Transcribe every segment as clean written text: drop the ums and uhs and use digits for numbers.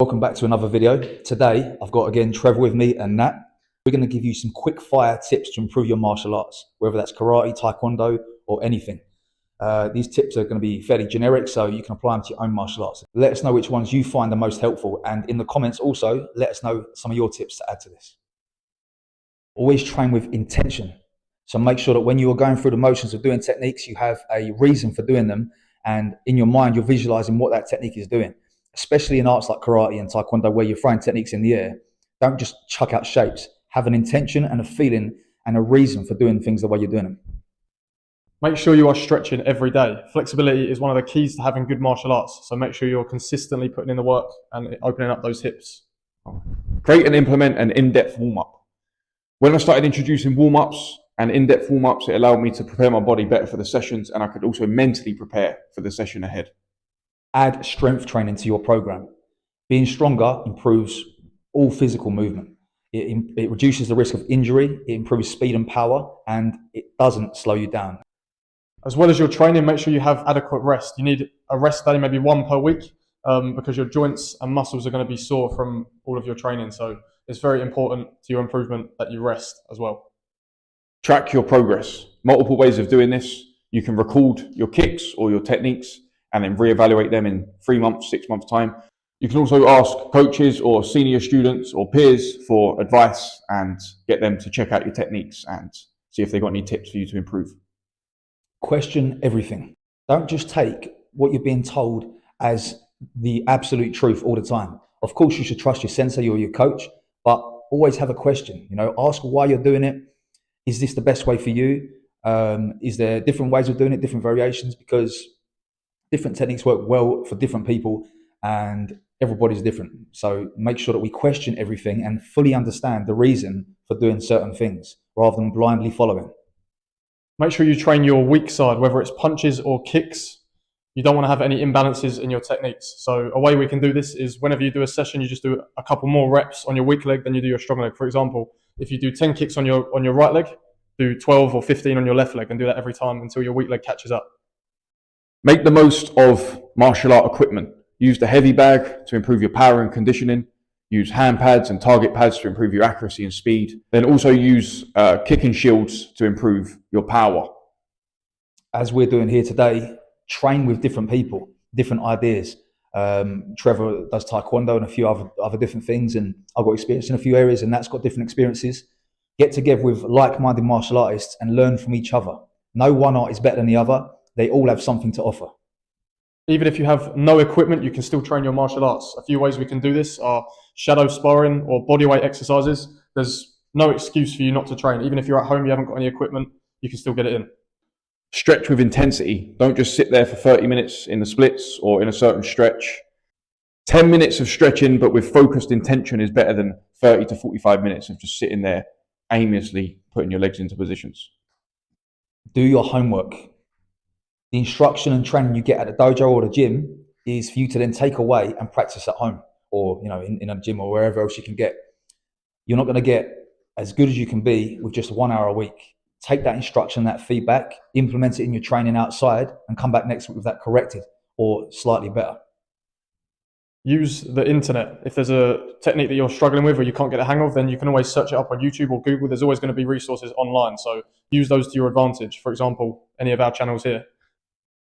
Welcome back to another video. Today, I've got again Trevor with me and Nat. We're going to give you some quick fire tips to improve your martial arts, whether that's karate, taekwondo, or anything. These tips are going to be fairly generic, so you can apply them to your own martial arts. Let us know which ones you find the most helpful, and in the comments also, let us know some of your tips to add to this. Always train with intention. So make sure that when you are going through the motions of doing techniques, you have a reason for doing them, and in your mind, you're visualizing what that technique is doing. Especially in arts like karate and taekwondo, where you're throwing techniques in the air, don't just chuck out shapes. Have an intention and a feeling and a reason for doing things the way you're doing them. Make sure you are stretching every day. Flexibility is one of the keys to having good martial arts, so make sure you're consistently putting in the work and opening up those hips. Create and implement an in-depth warm-up. When I started introducing warm-ups and in-depth warm-ups, it allowed me to prepare my body better for the sessions, and I could also mentally prepare for the session ahead. Add strength training to your program. Being stronger improves all physical movement. It reduces the risk of injury, it improves speed and power, and it doesn't slow you down. As well as your training, make sure you have adequate rest. You need a rest day, maybe one per week, because your joints and muscles are going to be sore from all of your training. So it's very important to your improvement that you rest as well. Track your progress. Multiple ways of doing this. You can record your kicks or your techniques and then reevaluate them in 3 months, 6 months time. You can also ask coaches or senior students or peers for advice and get them to check out your techniques and see if they've got any tips for you to improve. Question everything. Don't just take what you're being told as the absolute truth all the time. Of course, you should trust your sensei or your coach, but always have a question. Ask why you're doing it. Is this the best way for you? Is there different ways of doing it, different variations? Because different techniques work well for different people and everybody's different. So make sure that we question everything and fully understand the reason for doing certain things rather than blindly following. Make sure you train your weak side, whether it's punches or kicks. You don't want to have any imbalances in your techniques. So a way we can do this is whenever you do a session, you just do a couple more reps on your weak leg than you do your strong leg. For example, if you do 10 kicks on your right leg, do 12 or 15 on your left leg and do that every time until your weak leg catches up. Make the most of martial art equipment. Use the heavy bag to improve your power and conditioning. Use hand pads and target pads to improve your accuracy and speed. Then also use kicking shields to improve your power. As we're doing here today, train with different people, different ideas. Trevor does taekwondo and a few other different things, and I've got experience in a few areas, and that's got different experiences. Get together with like-minded martial artists and learn from each other. No one art is better than the other. They all have something to offer. Even if you have no equipment, you can still train your martial arts. A few ways we can do this are shadow sparring or bodyweight exercises. There's no excuse for you not to train. Even if you're at home, you haven't got any equipment, you can still get it in. Stretch with intensity. Don't just sit there for 30 minutes in the splits or in a certain stretch. 10 minutes of stretching, but with focused intention, is better than 30 to 45 minutes of just sitting there aimlessly putting your legs into positions. Do your homework. The instruction and training you get at the dojo or the gym is for you to then take away and practice at home or in a gym or wherever else you can get. You're not going to get as good as you can be with just 1 hour a week. Take that instruction, that feedback, implement it in your training outside, and come back next week with that corrected or slightly better. Use the internet. If there's a technique that you're struggling with or you can't get a hang of, then you can always search it up on YouTube or Google. There's always going to be resources online, so use those to your advantage. For example, any of our channels here.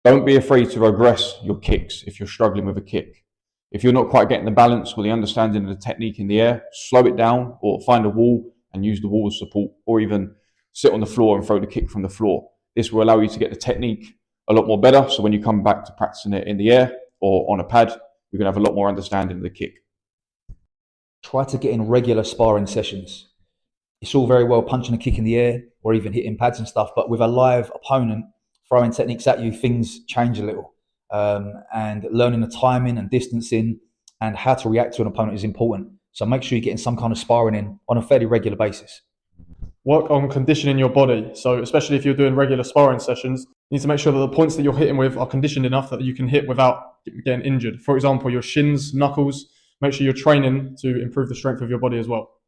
Don't be afraid to regress your kicks if you're struggling with a kick. If you're not quite getting the balance or the understanding of the technique in the air, slow it down or find a wall and use the wall as support, or even sit on the floor and throw the kick from the floor. This will allow you to get the technique a lot more better, so when you come back to practicing it in the air or on a pad, you're going to have a lot more understanding of the kick. Try to get in regular sparring sessions. It's all very well punching a kick in the air or even hitting pads and stuff, but with a live opponent throwing techniques at you, things change a little. And learning the timing and distancing and how to react to an opponent is important. So make sure you're getting some kind of sparring in on a fairly regular basis. Work on conditioning your body. So especially if you're doing regular sparring sessions, you need to make sure that the points that you're hitting with are conditioned enough that you can hit without getting injured. For example, your shins, knuckles, make sure you're training to improve the strength of your body as well.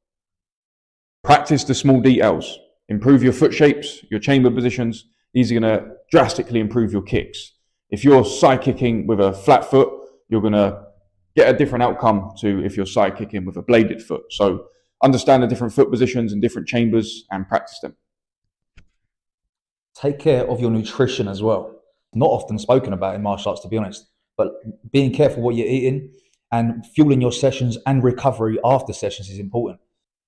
Practice the small details. Improve your foot shapes, your chamber positions. These are going to drastically improve your kicks. If you're side kicking with a flat foot, you're going to get a different outcome to if you're side kicking with a bladed foot. So understand the different foot positions and different chambers and practice them. Take care of your nutrition as well. Not often spoken about in martial arts, to be honest, but being careful what you're eating and fueling your sessions and recovery after sessions is important.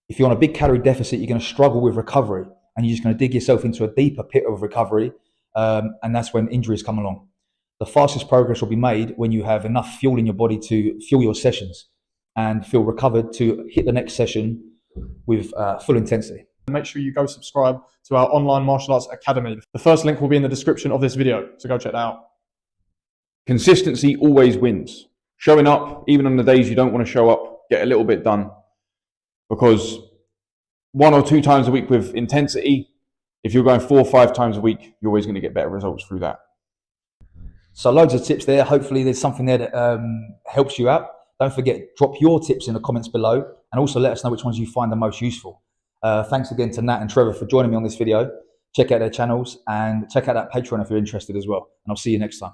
If you're on a big calorie deficit, you're going to struggle with recovery and you're just going to dig yourself into a deeper pit of recovery. And that's when injuries come along. The fastest progress will be made when you have enough fuel in your body to fuel your sessions and feel recovered to hit the next session with full intensity. Make sure you go subscribe to our online martial arts academy. The first link will be in the description of this video, so go check that out. Consistency always wins. Showing up, even on the days you don't want to show up, get a little bit done. Because 1 or 2 times a week with intensity, if you're going 4 or 5 times a week, you're always going to get better results through that. So loads of tips there. Hopefully there's something there that helps you out. Don't forget, drop your tips in the comments below and also let us know which ones you find the most useful. Thanks again to Nat and Trevor for joining me on this video. Check out their channels and check out that Patreon if you're interested as well. And I'll see you next time.